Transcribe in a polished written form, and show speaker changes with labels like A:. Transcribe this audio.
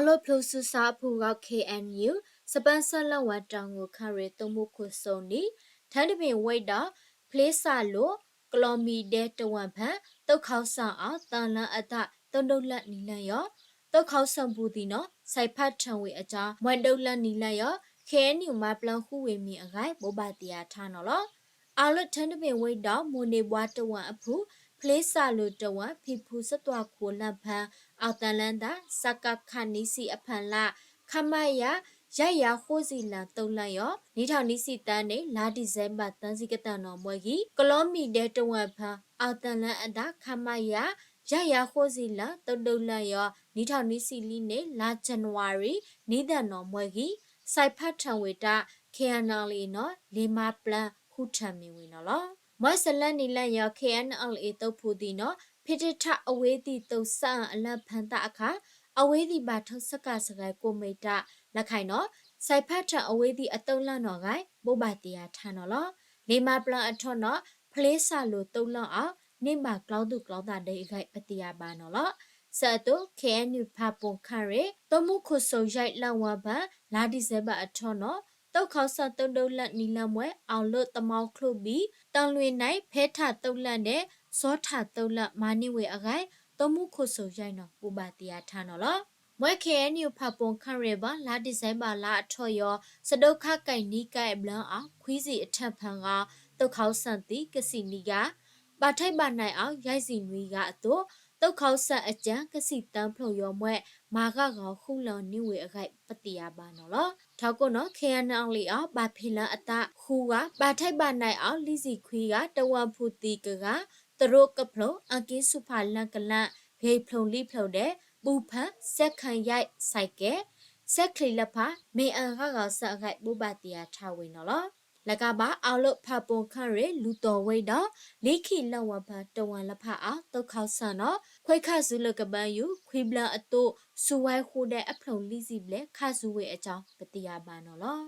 A: lo plosu sa phu ga KNU sponsor la wa tang ko khare tomu khu so ni than de bin wait da place sa lo kilometer de twan phan tok khaw sa a tan lan at ton dot lat ni lan yo tok khaw sam bu di no sai phat than we a cha mwan dot lat ni lan yo KNU ma plan khu we mi a gai bo ba tia tha no lo a lo than de bin wait da mo ne bwa twan a phu place sa lo twan phi phu sa twa khu lan phan a tan lan da saka khani si a phan laခမရရရခိုးစီလန်တုံလန်ရောနီထောင်နီစီတန်းနေလာဒီဇင်ဘာတန်းစီကတန်တော်မွဲကြီးကလောမီတဲ့တဝက်ဖန်အာတန်လန်အတာခမရရရခိုးစီလန်တုံလန်ရောနီထောင်နီစီလီနေလာဇန်နဝါရီနီဒန်တော်မွဲကြီးစိုက်ဖတ်ထံဝေတာခေယနာလီနော်လေမာပလန်ခုထံမီဝင်နော်လောမွဲဆလန်နီလန်ရော KNLA တုတ်ဖူတီနော်ဖိတထအဝေးတီတုတ်ဆန်အလန်ဖန်တာအခါအဝေးဒီဘာထုစကစကကိုမေတာလက်ခိုင်နော်စိုက်ဖတ်ထအဝေးဒီအတုံးလန့်တော့ဂိုင်ဘိုဘာတီယာထန်နော်လောနေမပလန်အထွတ်နော်ဖလေးဆာလိုတုံးလန့်အောင်နေမကလောက်သူကလောက်တာဒိဂိုင်ပတီယာပါနော်လောဆတ်တု KNU ဖပွန်ခရဲတမှုခုဆုံရိုက်လောက်ဝဘလာဒီဇဲဘာအထွတ်နော်တောက်ခေါဆတ်တုံးတုံးလက်နီလမွဲအောင်လို့တမောက်ခလုပြီးတန်လွေနိုင်ဖဲထတုံးလက်နဲ့စောထတုံးလက်မာနိဝေအဂိုင်တမှုခုဆုံရိုက်နော်ပူဘာတီယာထန်နော်လောမွဲ KNU ဖပွန်ခရဲဘာလာဒီဇိုင်ဘာလာအထော်ရောစဒုခကိုင်နီကဲဘလန်အောင်ခွီးစီအထက်ဖန်ကတုတ်ခေါဆန်တီကစီနီကပါထိုက်ပါနိုင်အောင်ရိုက်စီနွေကအတူတုတ်ခေါဆန်အကြံကစီတန်းဖလို့ရောမွဲမာကကောင်ခုလော်နိဝေအခိုက်ပတိယပါနော်လောထောက်ကောနော် KNL လီအောင်ဘာဖီလန်အတခူကပါထိုက်ပါနိုင်အောင်လိစီခွေးကတဝမ်ဖူတီကတရုတ်ကဖလို့အကင်းစုဖာလန်ကလန့်ဂေဖလုံလိဖလို့တဲ့ပူဖန်ဆက်ခံရိုက်ဆိုင်ကဲစက်ခလီလဖာမေအန်ကကဆအခိုက်ဘူဘာတီယာထဝေနော်လောလကဘာအောက်လို့ဖပွန်ခရဲလူတော်ဝိတ်တော့လိခိလဝဖာတဝန်လဖာအောင်တုတ်ခေါဆန်တော့ခွိခစုလကပန်ယူခွေဘလအတုစူဝိုင်းခိုးတဲ့အဖလုံလိစီဘလက်ခစုဝေအကြောင်းပတိယာပါနော်လော